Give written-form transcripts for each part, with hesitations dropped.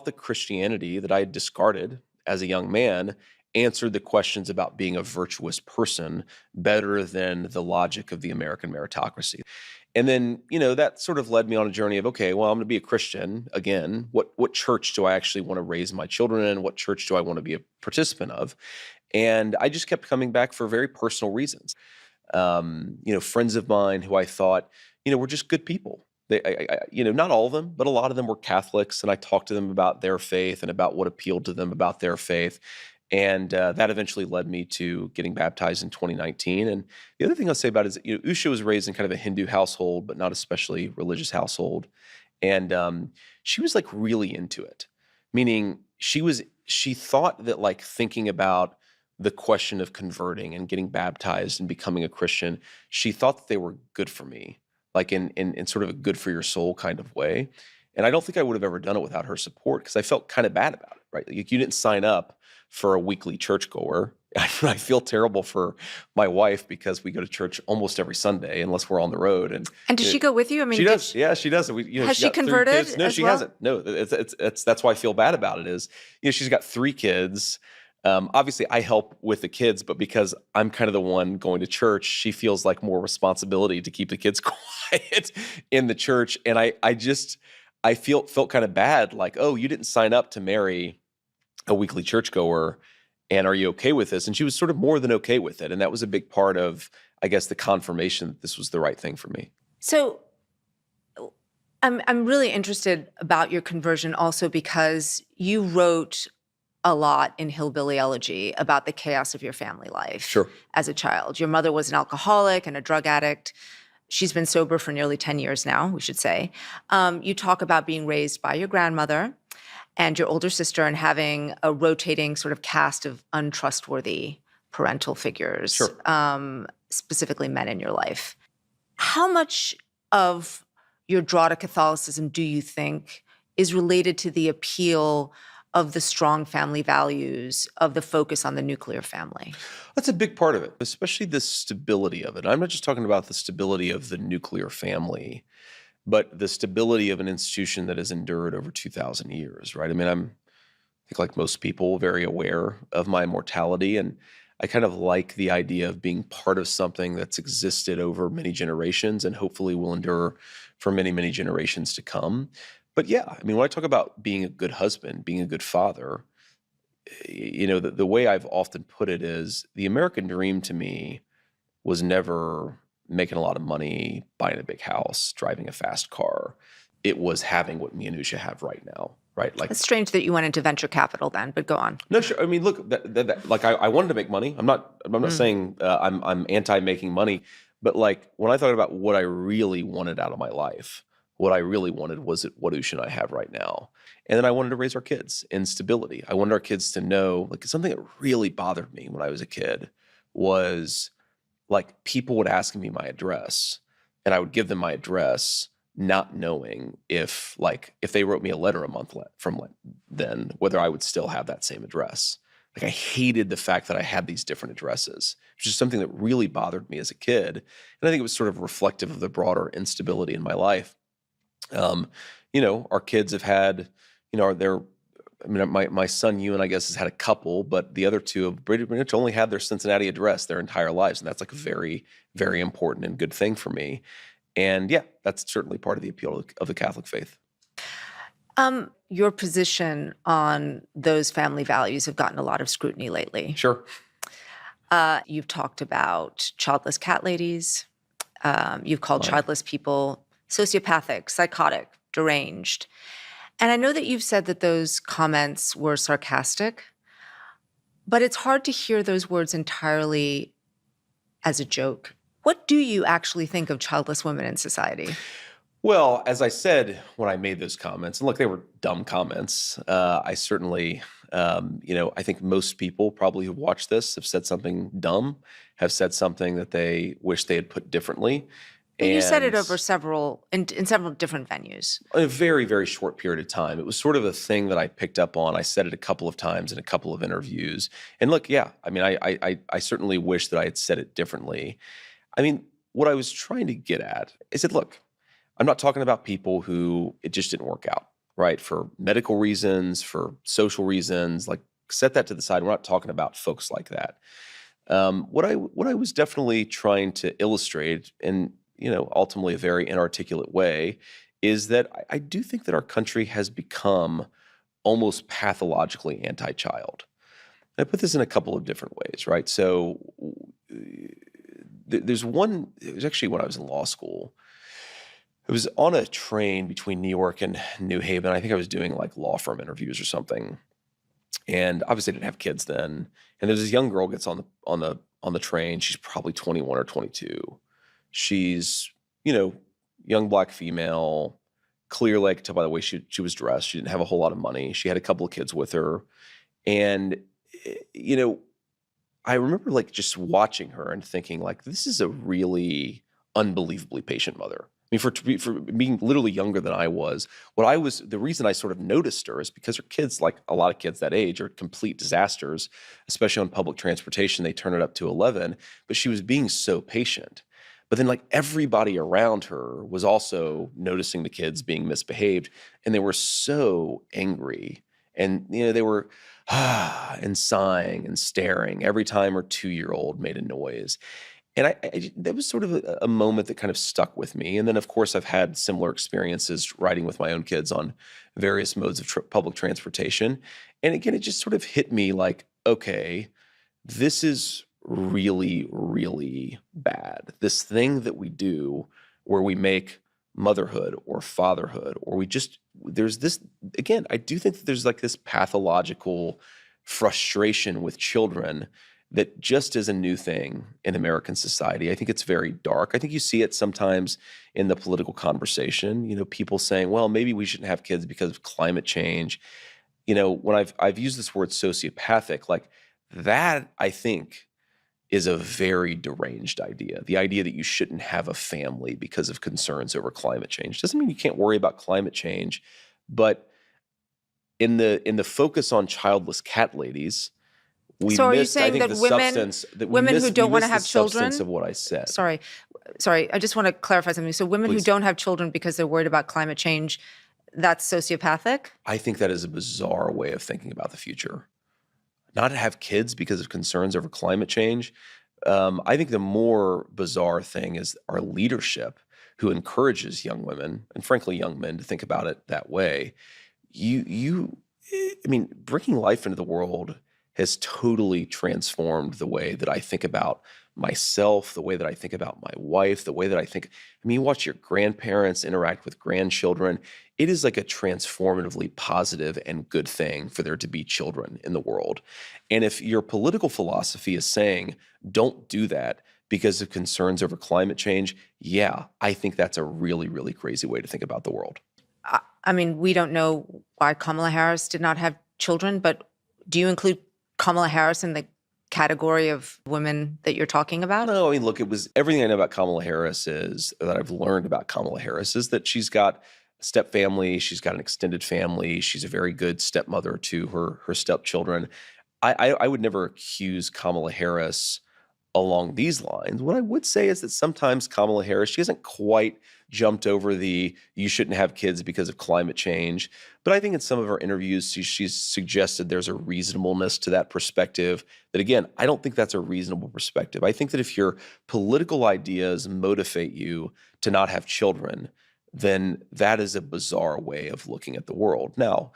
that Christianity that I had discarded as a young man answered the questions about being a virtuous person better than the logic of the American meritocracy. And then, that sort of led me on a journey of, okay, well, I'm going to be a Christian again. What church do I actually want to raise my children in? What church do I want to be a participant of? And I just kept coming back for very personal reasons. Friends of mine who I thought, were just good people. Not all of them, but a lot of them were Catholics, and I talked to them about their faith and about what appealed to them about their faith. And that eventually led me to getting baptized in 2019. And the other thing I'll say about it is, Usha was raised in kind of a Hindu household, but not especially religious household. And she was like really into it, meaning she thought that like thinking about the question of converting and getting baptized and becoming a Christian, she thought that they were good for me, like in sort of a good for your soul kind of way. And I don't think I would have ever done it without her support, because I felt kind of bad about it, right? Like, you didn't sign up for a weekly churchgoer. I feel terrible for my wife because we go to church almost every Sunday unless we're on the road. And does she go with you? I mean, she does. Yeah, she does. Has she converted? No, she hasn't. No, it's that's why I feel bad about it. Is she's got 3 kids. Obviously, I help with the kids, but because I'm kind of the one going to church, she feels like more responsibility to keep the kids quiet in the church. And I felt kind of bad, like, oh, you didn't sign up to marry a weekly churchgoer, and are you okay with this? And she was sort of more than okay with it. And that was a big part of, I guess, the confirmation that this was the right thing for me. So I'm really interested about your conversion also because you wrote a lot in Hillbilly Elegy about the chaos of your family life as a child. Your mother was an alcoholic and a drug addict. She's been sober for nearly 10 years now, we should say. You talk about being raised by your grandmother and your older sister and having a rotating sort of cast of untrustworthy parental figures, specifically men in your life. How much of your draw to Catholicism do you think is related to the appeal of the strong family values, of the focus on the nuclear family? That's a big part of it, especially the stability of it. I'm not just talking about the stability of the nuclear family, but the stability of an institution that has endured over 2,000 years, right? I mean, I think like most people, very aware of my mortality, and I kind of like the idea of being part of something that's existed over many generations and hopefully will endure for many, many generations to come. But yeah, I mean, when I talk about being a good husband, being a good father, the way I've often put it is the American dream to me was never making a lot of money, buying a big house, driving a fast car. It was having what me and Usha have right now, right? Like, it's strange that you went into venture capital then, but go on. No, sure. I mean, look, like I wanted to make money. I'm not saying I'm anti making money, but like when I thought about what I really wanted out of my life, what I really wanted was what Usha and I have right now. And then I wanted to raise our kids in stability. I wanted our kids to know, like, something that really bothered me when I was a kid was like people would ask me my address and I would give them my address not knowing if they wrote me a letter a month from then, whether I would still have that same address. Like, I hated the fact that I had these different addresses, which is something that really bothered me as a kid. And I think it was sort of reflective of the broader instability in my life. Our kids have had, my son Ewan, I guess, has had a couple, but the other 2 have pretty much only had their Cincinnati address their entire lives. And that's like a very, very important and good thing for me. And yeah, that's certainly part of the appeal of the Catholic faith. Your position on those family values have gotten a lot of scrutiny lately. Sure. You've talked about childless cat ladies. You've called childless people sociopathic, psychotic, deranged. And I know that you've said that those comments were sarcastic, but it's hard to hear those words entirely as a joke. What do you actually think of childless women in society? Well, as I said when I made those comments, and look, they were dumb comments. I certainly, I think most people probably who've watched this have said something dumb, have said something that they wish they had put differently. And you said it over in several different venues. In a very, very short period of time. It was sort of a thing that I picked up on. I said it a couple of times in a couple of interviews. And look, yeah, I mean, I certainly wish that I had said it differently. I mean, what I was trying to get at is that, look, I'm not talking about people who it just didn't work out, right? For medical reasons, for social reasons, like set that to the side. We're not talking about folks like that. What I was definitely trying to illustrate, in ultimately a very inarticulate way, is that I do think that our country has become almost pathologically anti-child. I put this in a couple of different ways, right? So there's one. It was actually when I was in law school. I was on a train between New York and New Haven. I think I was doing like law firm interviews or something, and obviously I didn't have kids then. And there's this young girl gets on the train. She's probably 21 or 22. She's young black female, clearly I could tell by the way she was dressed. She didn't have a whole lot of money. She had a couple of kids with her, and I remember like just watching her and thinking like, this is a really unbelievably patient mother. I mean, for being literally younger than I was, the reason I sort of noticed her is because her kids, like a lot of kids that age, are complete disasters, especially on public transportation. They turn it up to 11, but she was being so patient. But then like everybody around her was also noticing the kids being misbehaved, and they were so angry. And, they were and sighing and staring every time her 2-year-old made a noise. And that was sort of a moment that kind of stuck with me. And then, of course, I've had similar experiences riding with my own kids on various modes of public transportation. And again, it just sort of hit me like, okay, this is really, really bad. This thing that we do where we make motherhood or fatherhood, or there's this, again, I do think that there's like this pathological frustration with children that just is a new thing in American society. I think it's very dark. I think you see it sometimes in the political conversation, people saying, well, maybe we shouldn't have kids because of climate change. When I've used this word sociopathic, like that, I think is a very deranged idea. The idea that you shouldn't have a family because of concerns over climate change doesn't mean you can't worry about climate change, but in the focus on childless cat ladies, so are you saying that women who don't want to have children? Substance of what I said. Sorry, I just want to clarify something. So women who don't have children because they're worried about climate change, that's sociopathic? I think that is a bizarre way of thinking about the future. Not to have kids because of concerns over climate change. I think the more bizarre thing is our leadership, who encourages young women and frankly young men to think about it that way. Bringing life into the world has totally transformed the way that I think about myself, the way that I think about my wife, the way that I think, you watch your grandparents interact with grandchildren. It is like a transformatively positive and good thing for there to be children in the world. And if your political philosophy is saying, don't do that because of concerns over climate change, yeah, I think that's a really, really crazy way to think about the world. We don't know why Kamala Harris did not have children, but do you include Kamala Harris in the category of women that you're talking about? No, look, it was everything I know about Kamala Harris that I've learned about Kamala Harris is that she's got a step family, she's got an extended family, she's a very good stepmother to her stepchildren. I would never accuse Kamala Harris along these lines. What I would say is that sometimes Kamala Harris, she hasn't quite jumped over the you shouldn't have kids because of climate change. But I think in some of her interviews, she's suggested there's a reasonableness to that perspective that, again, I don't think that's a reasonable perspective. I think that if your political ideas motivate you to not have children, then that is a bizarre way of looking at the world. Now,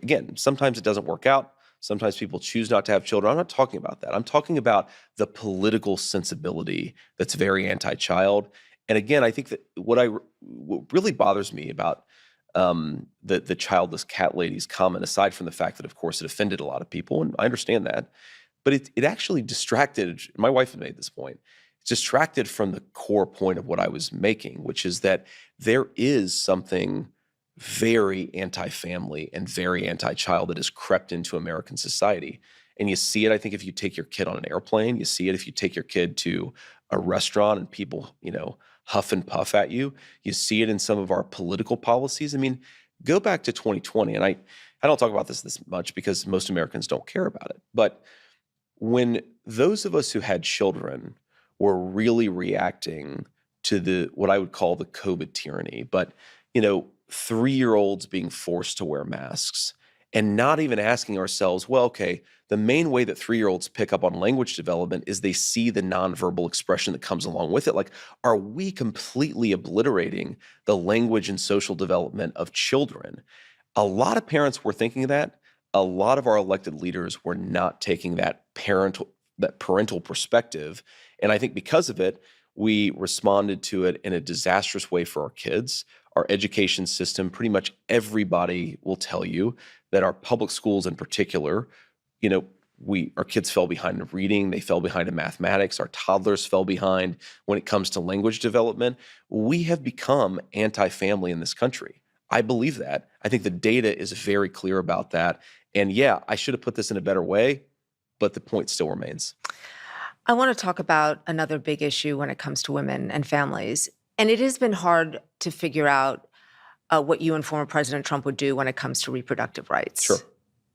again, sometimes it doesn't work out. Sometimes people choose not to have children. I'm not talking about that. I'm talking about the political sensibility that's very anti-child. And again, I think that what really bothers me about the childless cat lady's comment, aside from the fact that, of course, it offended a lot of people, and I understand that, but it actually distracted, my wife had made this point, it's distracted from the core point of what I was making, which is that there is something very anti-family and very anti-child that has crept into American society. And you see it, I think, if you take your kid on an airplane. You see it if you take your kid to a restaurant and people, huff and puff at you. You see it in some of our political policies. Go back to 2020, and I don't talk about this much because most Americans don't care about it. But when those of us who had children were really reacting to what I would call the COVID tyranny, but 3-year-olds being forced to wear masks and not even asking ourselves, well, okay, the main way that 3-year-olds pick up on language development is they see the nonverbal expression that comes along with it. Like, are we completely obliterating the language and social development of children? A lot of parents were thinking that. A lot of our elected leaders were not taking that parental perspective. And I think because of it, we responded to it in a disastrous way for our kids. Our education system, pretty much everybody will tell you that our public schools in particular, our kids fell behind in reading, they fell behind in mathematics, our toddlers fell behind when it comes to language development. We have become anti-family in this country. I believe that. I think the data is very clear about that. And yeah, I should have put this in a better way, but the point still remains. I want to talk about another big issue when it comes to women and families. And it has been hard to figure out what you and former President Trump would do when it comes to reproductive rights. Sure.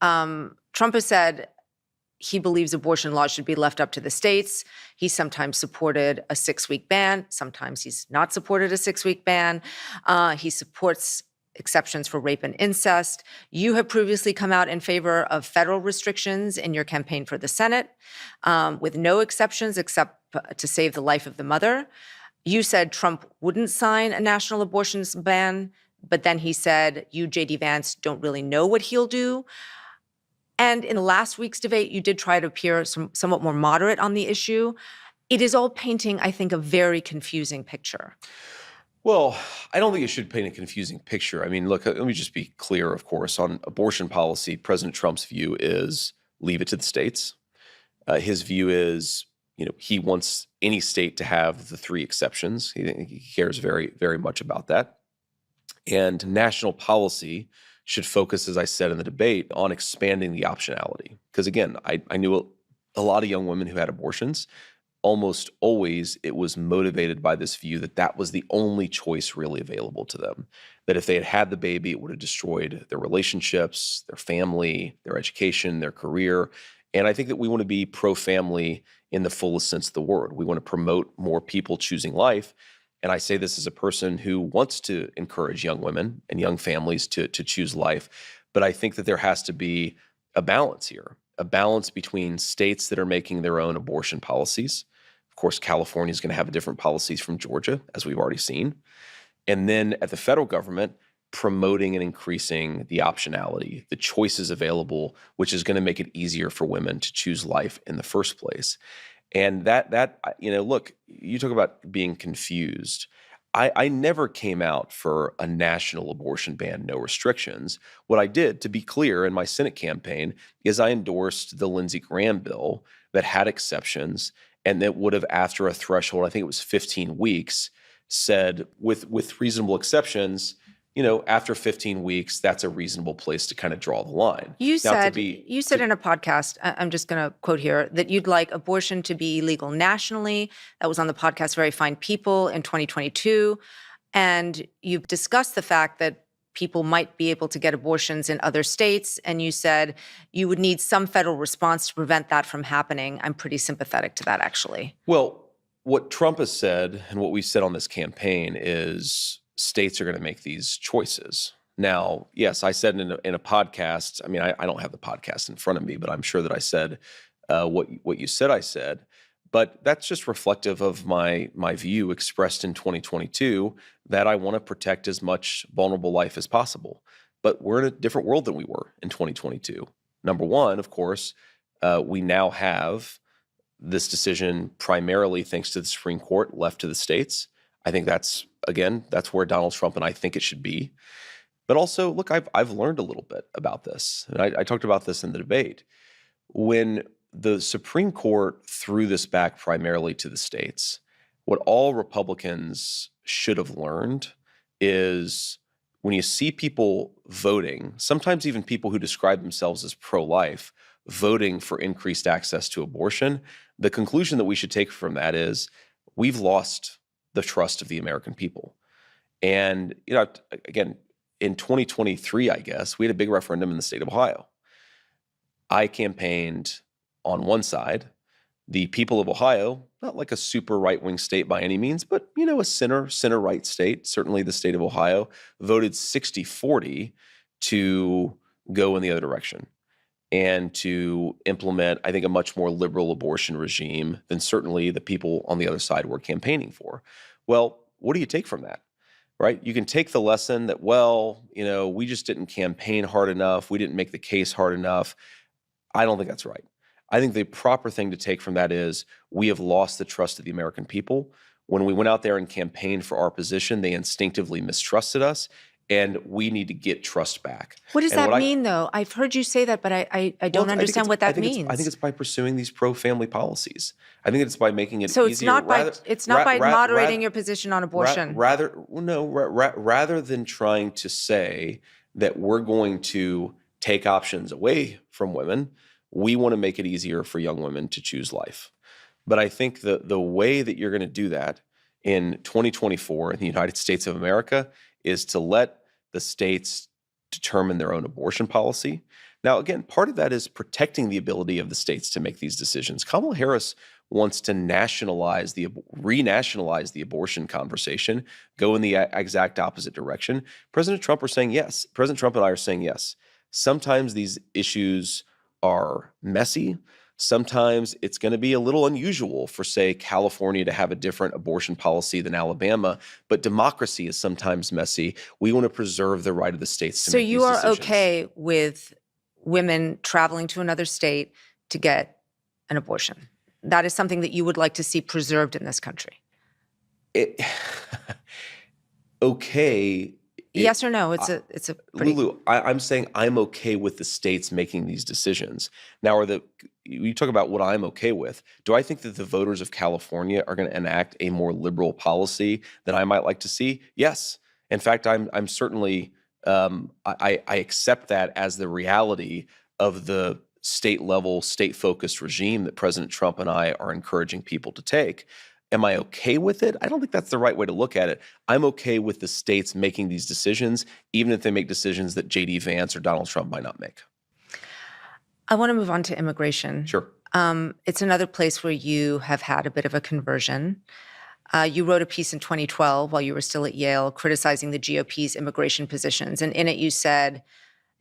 Trump has said he believes abortion laws should be left up to the states. He sometimes supported a 6-week ban. Sometimes he's not supported a 6-week ban. He supports exceptions for rape and incest. You have previously come out in favor of federal restrictions in your campaign for the Senate, with no exceptions except to save the life of the mother. You said Trump wouldn't sign a national abortion ban, but then he said you, J.D. Vance, don't really know what he'll do. And in last week's debate, you did try to appear somewhat more moderate on the issue. It is all painting, I think, a very confusing picture. Well, I don't think it should paint a confusing picture. I mean, look, let me just be clear, of course, on abortion policy. President Trump's view is leave it to the states. His view is, he wants any state to have the 3 exceptions. He cares very, very much about that. And national policy should focus, as I said in the debate, on expanding the optionality. Because again, I knew a lot of young women who had abortions. Almost always it was motivated by this view that that was the only choice really available to them. That if they had had the baby, it would have destroyed their relationships, their family, their education, their career. And I think that we want to be pro-family in the fullest sense of the word. We want to promote more people choosing life. And I say this as a person who wants to encourage young women and young families to choose life. But I think that there has to be a balance here, a balance between states that are making their own abortion policies. Of course, California is going to have different policies from Georgia, as we've already seen. And then at the federal government, promoting and increasing the optionality, the choices available, which is going to make it easier for women to choose life in the first place. And look, you talk about being confused. I never came out for a national abortion ban, no restrictions. What I did, to be clear, in my Senate campaign is I endorsed the Lindsey Graham bill that had exceptions and that would have, after a threshold, I think it was 15 weeks, said with reasonable exceptions, after 15 weeks, that's a reasonable place to kind of draw the line. You said in a podcast, I'm just going to quote here, that you'd like abortion to be illegal nationally. That was on the podcast Very Fine People in 2022. And you've discussed the fact that people might be able to get abortions in other states. And you said you would need some federal response to prevent that from happening. I'm pretty sympathetic to that, actually. Well, what Trump has said and what we said on this campaign is states are going to make these choices. Now, yes, I said in a podcast, I mean, I don't have the podcast in front of me, but I'm sure that I said what you said I said. But that's just reflective of my view expressed in 2022 that I want to protect as much vulnerable life as possible. But we're in a different world than we were in 2022. Number one, of course, we now have this decision primarily thanks to the Supreme Court left to the states. I think that's where Donald Trump and I think it should be. But also, look, I've learned a little bit about this. And I talked about this in the debate. When the Supreme Court threw this back primarily to the states, what all Republicans should have learned is when you see people voting, sometimes even people who describe themselves as pro-life, voting for increased access to abortion, the conclusion that we should take from that is we've lost the trust of the American people. And, again, in 2023, I guess, we had a big referendum in the state of Ohio. I campaigned on one side the people of Ohio, not like a super right-wing state by any means, but, a center-right state, certainly the state of Ohio, voted 60-40 to go in the other direction and to implement, I think, a much more liberal abortion regime than certainly the people on the other side were campaigning for. Well, what do you take from that? Right? You can take the lesson that, we just didn't campaign hard enough. We didn't make the case hard enough. I don't think that's right. I think the proper thing to take from that is we have lost the trust of the American people. When we went out there and campaigned for our position, they instinctively mistrusted us, and we need to get trust back. What does that mean, though? I've heard you say that, but I don't understand what that means. I think it's by pursuing these pro-family policies. I think it's by making it easier. So it's not by moderating your position on abortion. Rather than trying to say that we're going to take options away from women, we want to make it easier for young women to choose life. But I think the way that you're going to do that in 2024 in the United States of America is to let the states determine their own abortion policy. Now, again, part of that is protecting the ability of the states to make these decisions. Kamala Harris wants to renationalize the abortion conversation, go in the exact opposite direction. President Trump are saying yes. President Trump and I are saying yes. Sometimes these issues are messy. Sometimes it's going to be a little unusual for, say, California to have a different abortion policy than Alabama, but democracy is sometimes messy. We want to preserve the right of the states to make these decisions. So you are okay with women traveling to another state to get an abortion? That is something that you would like to see preserved in this country? Okay. Yes or no? It's a pretty... Lulu, I'm saying I'm okay with the states making these decisions. Now, you talk about what I'm okay with. Do I think that the voters of California are going to enact a more liberal policy than I might like to see? Yes. In fact, I'm certainly I accept that as the reality of the state-level, state-focused regime that President Trump and I are encouraging people to take. Am I okay with it? I don't think that's the right way to look at it. I'm okay with the states making these decisions, even if they make decisions that J.D. Vance or Donald Trump might not make. I want to move on to immigration. Sure. It's another place where you have had a bit of a conversion. You wrote a piece in 2012 while you were still at Yale criticizing the GOP's immigration positions. And in it you said,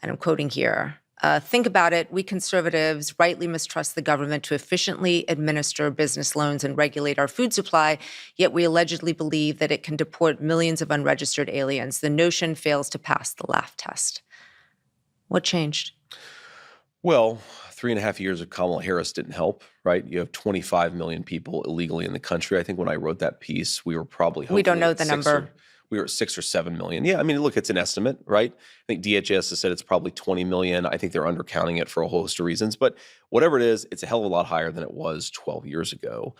and I'm quoting here, think about it, we conservatives rightly mistrust the government to efficiently administer business loans and regulate our food supply, yet we allegedly believe that it can deport millions of unregistered aliens. The notion fails to pass the laugh test. What changed? Well, 3.5 years of Kamala Harris didn't help, right? You have 25 million people illegally in the country. I think when I wrote that piece, we were probably... We don't know the number. We were at 6 or 7 million. Yeah, I mean, look, it's an estimate, right? I think DHS has said it's probably 20 million. I think they're undercounting it for a whole host of reasons. But whatever it is, it's a hell of a lot higher than it was 12 years ago.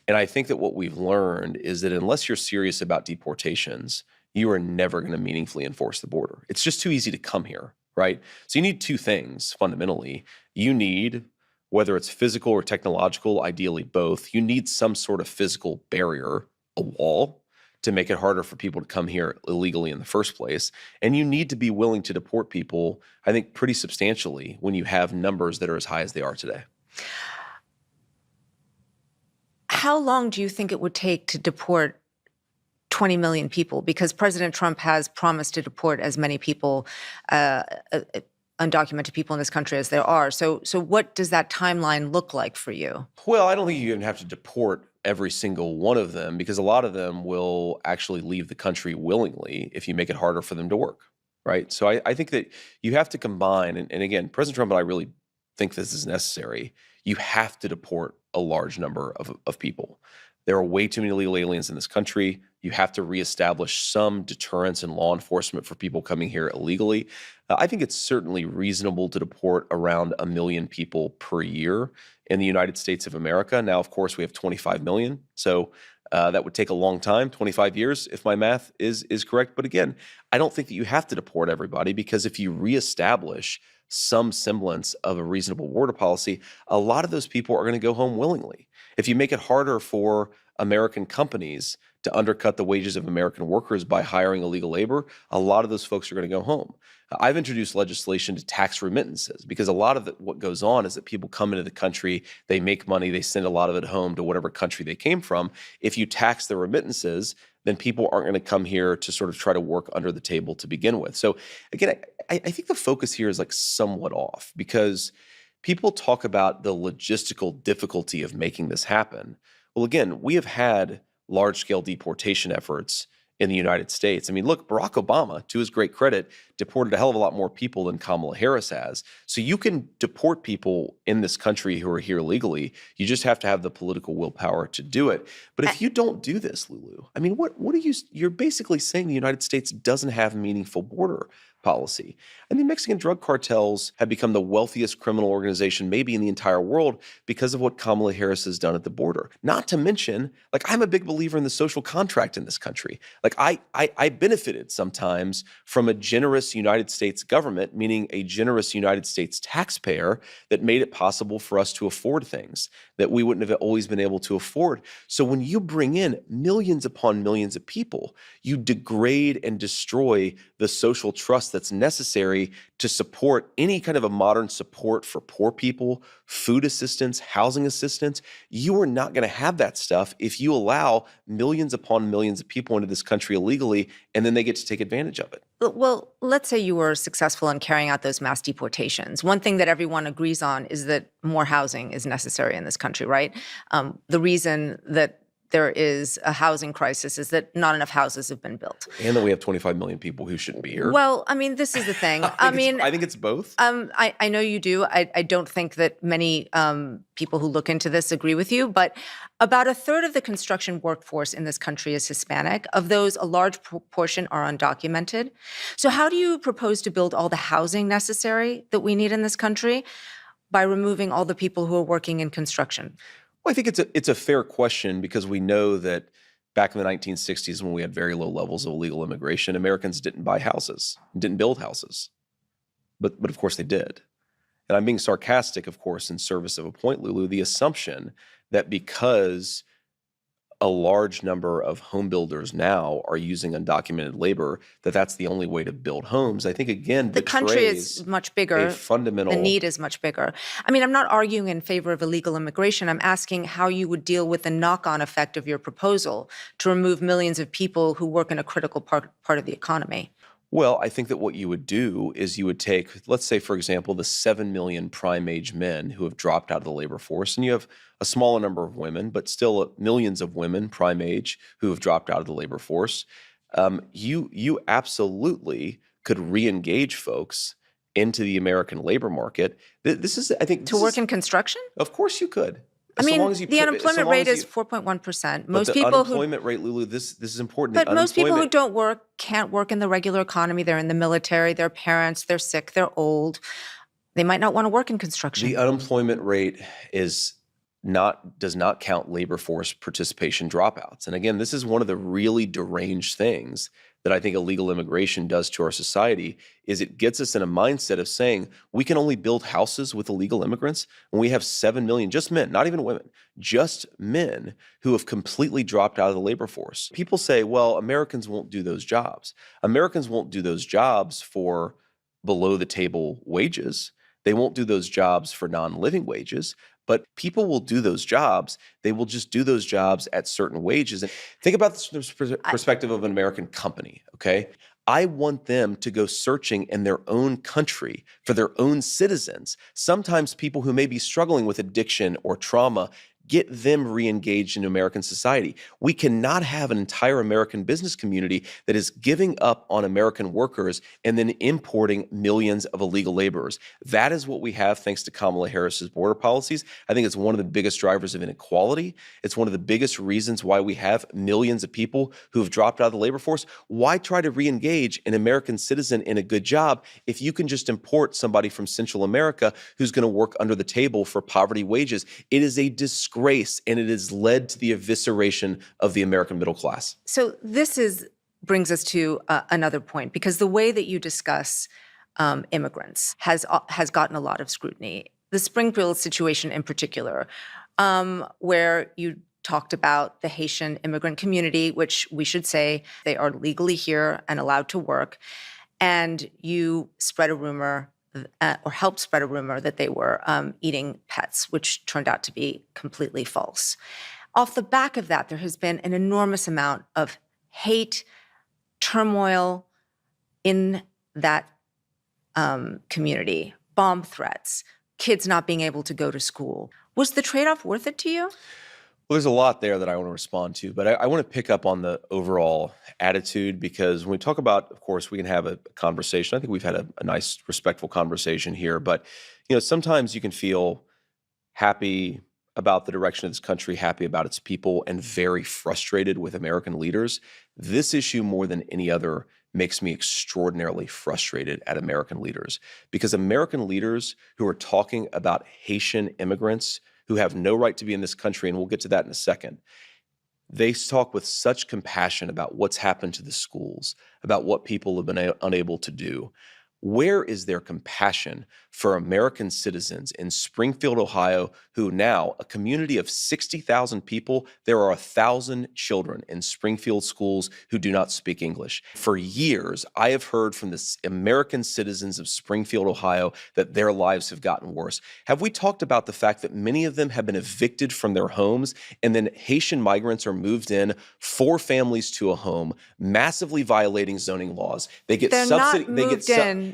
And I think that what we've learned is that unless you're serious about deportations, you are never going to meaningfully enforce the border. It's just too easy to come here, right? So you need two things, fundamentally. You need, whether it's physical or technological, ideally both, you need some sort of physical barrier, a wall, to make it harder for people to come here illegally in the first place. And you need to be willing to deport people, I think, pretty substantially when you have numbers that are as high as they are today. How long do you think it would take to deport 20 million people? Because President Trump has promised to deport as many people, undocumented people in this country as there are. So what does that timeline look like for you? Well, I don't think you even have to deport every single one of them, because a lot of them will actually leave the country willingly if you make it harder for them to work, right? So I think that you have to combine, and again, President Trump and I really think this is necessary. You have to deport a large number of people. There are way too many illegal aliens in this country. You have to reestablish some deterrence and law enforcement for people coming here illegally. I think it's certainly reasonable to deport around 1 million people per year in the United States of America. Now, of course, we have 25 million. So that would take a long time, 25 years, if my math is correct. But again, I don't think that you have to deport everybody, because if you reestablish some semblance of a reasonable border policy, a lot of those people are going to go home willingly. If you make it harder for American companies to undercut the wages of American workers by hiring illegal labor, a lot of those folks are going to go home. I've introduced legislation to tax remittances because a lot of what goes on is that people come into the country, they make money, they send a lot of it home to whatever country they came from. If you tax the remittances, then people aren't going to come here to sort of try to work under the table to begin with. So again, I think the focus here is like somewhat off because people talk about the logistical difficulty of making this happen. Well, again, we have had large-scale deportation efforts in the United States. I mean, look, Barack Obama, to his great credit, deported a hell of a lot more people than Kamala Harris has. So you can deport people in this country who are here legally. You just have to have the political willpower to do it. But if you don't do this, Lulu, I mean, what are you're basically saying the United States doesn't have meaningful border policy. I mean, Mexican drug cartels have become the wealthiest criminal organization maybe in the entire world because of what Kamala Harris has done at the border. Not to mention, like, I'm a big believer in the social contract in this country. Like, I benefited sometimes from a generous United States government, meaning a generous United States taxpayer that made it possible for us to afford things that we wouldn't have always been able to afford. So when you bring in millions upon millions of people, you degrade and destroy the social trust that's necessary to support any kind of a modern support for poor people, food assistance, housing assistance. You are not going to have that stuff if you allow millions upon millions of people into this country illegally, and then they get to take advantage of it. Well, let's say you were successful in carrying out those mass deportations. One thing that everyone agrees on is that more housing is necessary in this country, right? The reason that there is a housing crisis is that not enough houses have been built. And that we have 25 million people who shouldn't be here. Well, I mean, this is the thing. I think it's both. I know you do. I don't think that many people who look into this agree with you, but about a third of the construction workforce in this country is Hispanic. Of those, a large portion are undocumented. So how do you propose to build all the housing necessary that we need in this country by removing all the people who are working in construction? Well, I think it's a fair question because we know that back in the 1960s when we had very low levels of illegal immigration, Americans didn't buy houses, didn't build houses. But of course they did. And I'm being sarcastic, of course, in service of a point, Lulu, the assumption that because a large number of home builders now are using undocumented labor, that's the only way to build homes. I think, again, the country is much bigger. A fundamental. The need is much bigger. I mean, I'm not arguing in favor of illegal immigration. I'm asking how you would deal with the knock-on effect of your proposal to remove millions of people who work in a critical part of the economy. Well, I think that what you would do is you would take, let's say, for example, the 7 million prime-age men who have dropped out of the labor force, and you have a smaller number of women, but still millions of women prime-age who have dropped out of the labor force. You absolutely could re-engage folks into the American labor market. This is, I think, to work in construction? Of course you could. I mean, the unemployment rate is 4.1%. Most people unemployment rate, Lulu, this is important. But most people who don't work can't work in the regular economy. They're in the military, they're parents, they're sick, they're old. They might not want to work in construction. The unemployment rate does not count labor force participation dropouts. And again, this is one of the really deranged things that I think illegal immigration does to our society is it gets us in a mindset of saying we can only build houses with illegal immigrants when we have 7 million, just men, not even women, just men who have completely dropped out of the labor force. People say, well, Americans won't do those jobs. Americans won't do those jobs for below the table wages. They won't do those jobs for non-living wages. But people will do those jobs. They will just do those jobs at certain wages. And think about this from the perspective of an American company, okay? I want them to go searching in their own country for their own citizens. Sometimes people who may be struggling with addiction or trauma, get them re-engaged in American society. We cannot have an entire American business community that is giving up on American workers and then importing millions of illegal laborers. That is what we have thanks to Kamala Harris's border policies. I think it's one of the biggest drivers of inequality. It's one of the biggest reasons why we have millions of people who have dropped out of the labor force. Why try to re-engage an American citizen in a good job if you can just import somebody from Central America who's going to work under the table for poverty wages? It is a disgrace, and it has led to the evisceration of the American middle class. So this brings us to another point, because the way that you discuss immigrants has gotten a lot of scrutiny. The Springfield situation in particular, where you talked about the Haitian immigrant community, which we should say they are legally here and allowed to work. And you spread a rumor or helped spread a rumor that they were eating pets, which turned out to be completely false. Off the back of that, there has been an enormous amount of hate, turmoil in that community, bomb threats, kids not being able to go to school. Was the trade-off worth it to you? Well, there's a lot there that I want to respond to, but I want to pick up on the overall attitude, because when we talk about, of course, we can have a conversation. I think we've had a nice, respectful conversation here, but sometimes you can feel happy about the direction of this country, happy about its people, and very frustrated with American leaders. This issue, more than any other, makes me extraordinarily frustrated at American leaders, because American leaders who are talking about Haitian immigrants who have no right to be in this country, and we'll get to that in a second, they talk with such compassion about what's happened to the schools, about what people have been unable to do. Where is their compassion for American citizens in Springfield, Ohio, who now, a community of 60,000 people, there are 1,000 children in Springfield schools who do not speak English. For years, I have heard from the American citizens of Springfield, Ohio, that their lives have gotten worse. Have we talked about the fact that many of them have been evicted from their homes, and then Haitian migrants are moved in, 4 families to a home, massively violating zoning laws? They get subsidy.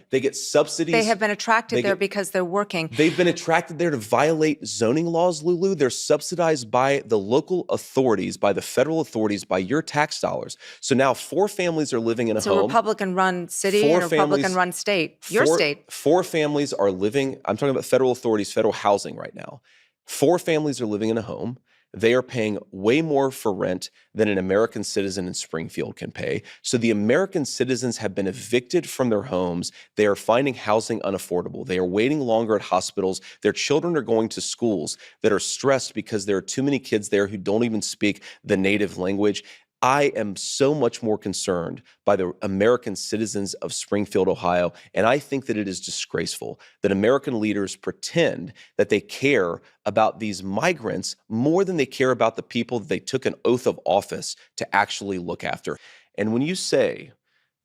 They get subsidies. They have been attracted there because they're working. They've been attracted there to violate zoning laws, Lulu. They're subsidized by the local authorities, by the federal authorities, by your tax dollars. So now 4 families are living in a home. It's a Republican-run city and a Republican-run state. Your state. 4 families are living, I'm talking about federal authorities, federal housing right now. 4 families are living in a home. They are paying way more for rent than an American citizen in Springfield can pay. So the American citizens have been evicted from their homes. They are finding housing unaffordable. They are waiting longer at hospitals. Their children are going to schools that are stressed because there are too many kids there who don't even speak the native language. I am so much more concerned by the American citizens of Springfield, Ohio, and I think that it is disgraceful that American leaders pretend that they care about these migrants more than they care about the people that they took an oath of office to actually look after. And when you say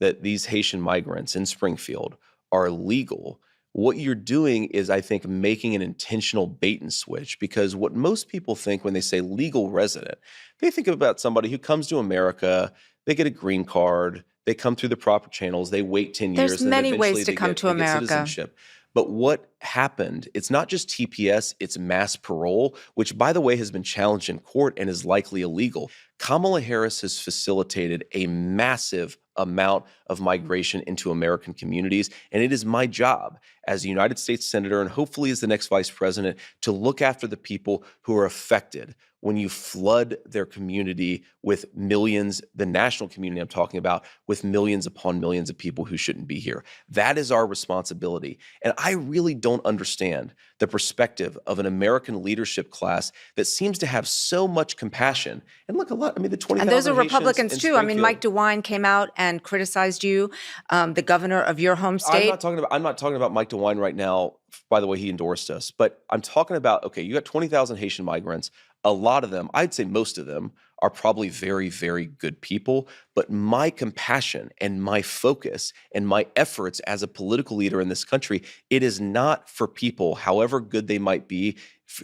that these Haitian migrants in Springfield are legal, what you're doing is, I think, making an intentional bait and switch, because what most people think when they say legal resident, they think about somebody who comes to America, they get a green card, they come through the proper channels, they wait 10 years. There's many ways to come to America. Citizenship. But what happened, it's not just TPS, it's mass parole, which, by the way, has been challenged in court and is likely illegal. Kamala Harris has facilitated a massive amount of migration into American communities, and it is my job as a United States Senator, and hopefully as the next Vice President, to look after the people who are affected when you flood their community with millions, the national community I'm talking about, with millions upon millions of people who shouldn't be here. That is our responsibility. And I really don't understand the perspective of an American leadership class that seems to have so much compassion. And look, the 20,000 And those are Haitians Republicans too. I mean, Mike Springfield. DeWine came out and criticized you, the governor of your home state. I'm not talking about Mike DeWine right now. By the way, he endorsed us. But I'm talking about, okay, you got 20,000 Haitian migrants. A lot of them, I'd say most of them, are probably very, very good people. But my compassion and my focus and my efforts as a political leader in this country, it is not for people, however good they might be,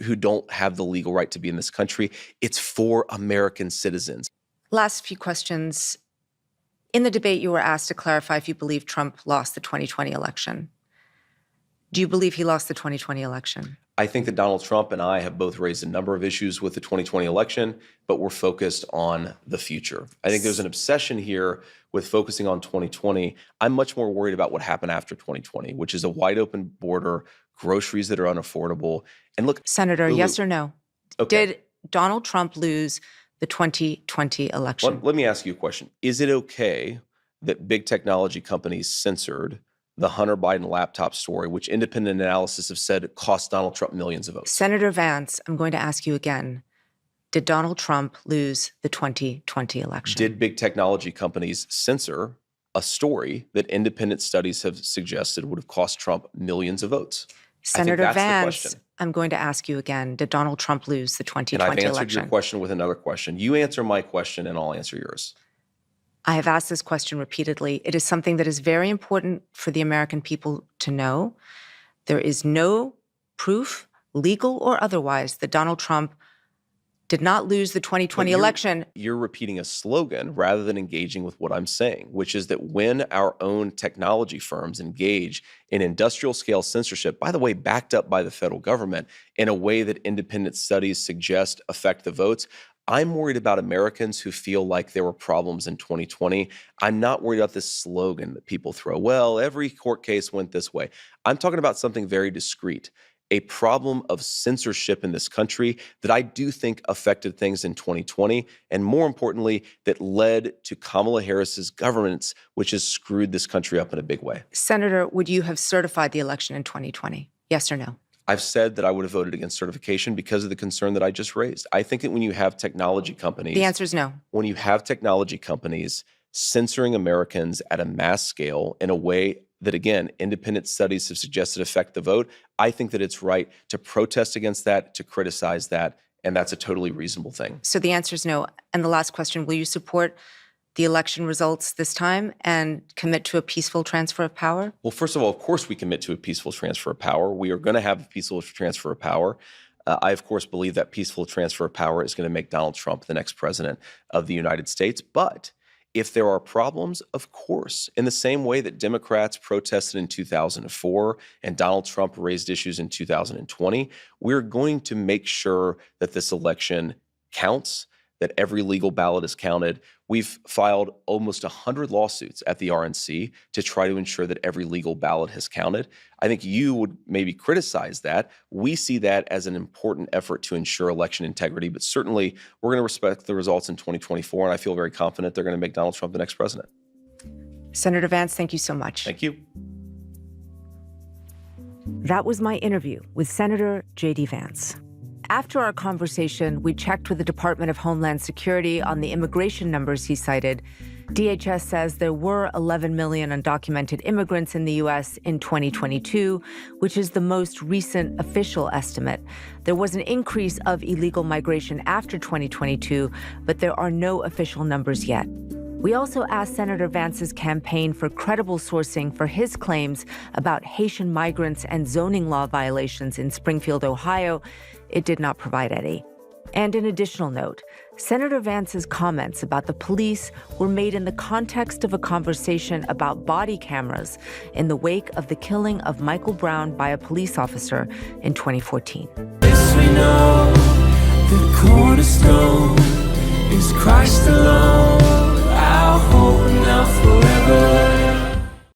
who don't have the legal right to be in this country. It's for American citizens. Last few questions. In the debate, you were asked to clarify if you believe Trump lost the 2020 election. Do you believe he lost the 2020 election? I think that Donald Trump and I have both raised a number of issues with the 2020 election, but we're focused on the future. I think there's an obsession here with focusing on 2020. I'm much more worried about what happened after 2020, which is a wide open border, groceries that are unaffordable. And look, Senator, Lulu, yes or no? Okay. Did Donald Trump lose the 2020 election? Let me ask you a question. Is it okay that big technology companies censored the Hunter Biden laptop story, which independent analysis have said cost Donald Trump millions of votes? Senator Vance, I'm going to ask you again. Did Donald Trump lose the 2020 election? Did big technology companies censor a story that independent studies have suggested would have cost Trump millions of votes? Senator I think that's Vance, the question. I'm going to ask you again, did Donald Trump lose the 2020 election? And I've answered election? your question with another question. You answer my question and I'll answer yours. I have asked this question repeatedly. It is something that is very important for the American people to know. There is no proof, legal or otherwise, that Donald Trump did not lose the 2020 election. You're repeating a slogan rather than engaging with what I'm saying, which is that when our own technology firms engage in industrial scale censorship, by the way, backed up by the federal government, in a way that independent studies suggest affect the votes, I'm worried about Americans who feel like there were problems in 2020. I'm not worried about this slogan that people throw. Well, every court case went this way. I'm talking about something very discrete. A problem of censorship in this country that I do think affected things in 2020, and more importantly, that led to Kamala Harris's governance, which has screwed this country up in a big way. Senator, would you have certified the election in 2020? Yes or no? I've said that I would have voted against certification because of the concern that I just raised. I think that when you have technology companies— The answer is no. When you have technology companies censoring Americans at a mass scale in a way that, again, independent studies have suggested affect the vote, I think that it's right to protest against that, to criticize that, and that's a totally reasonable thing. So the answer is no. And the last question, will you support the election results this time and commit to a peaceful transfer of power? Well, first of all, of course we commit to a peaceful transfer of power. We are going to have a peaceful transfer of power. I, of course, believe that peaceful transfer of power is going to make Donald Trump the next president of the United States. But if there are problems, of course, in the same way that Democrats protested in 2004 and Donald Trump raised issues in 2020, we're going to make sure that this election counts, that every legal ballot is counted. We've filed almost 100 lawsuits at the RNC to try to ensure that every legal ballot has counted. I think you would maybe criticize that. We see that as an important effort to ensure election integrity, but certainly we're going to respect the results in 2024, and I feel very confident they're going to make Donald Trump the next president. Senator Vance, thank you so much. Thank you. That was my interview with Senator J.D. Vance. After our conversation, we checked with the Department of Homeland Security on the immigration numbers he cited. DHS says there were 11 million undocumented immigrants in the U.S. in 2022, which is the most recent official estimate. There was an increase of illegal migration after 2022, but there are no official numbers yet. We also asked Senator Vance's campaign for credible sourcing for his claims about Haitian migrants and zoning law violations in Springfield, Ohio. It did not provide any. And an additional note, Senator Vance's comments about the police were made in the context of a conversation about body cameras in the wake of the killing of Michael Brown by a police officer in 2014. This we know, the cornerstone is Christ alone, our hope now forever.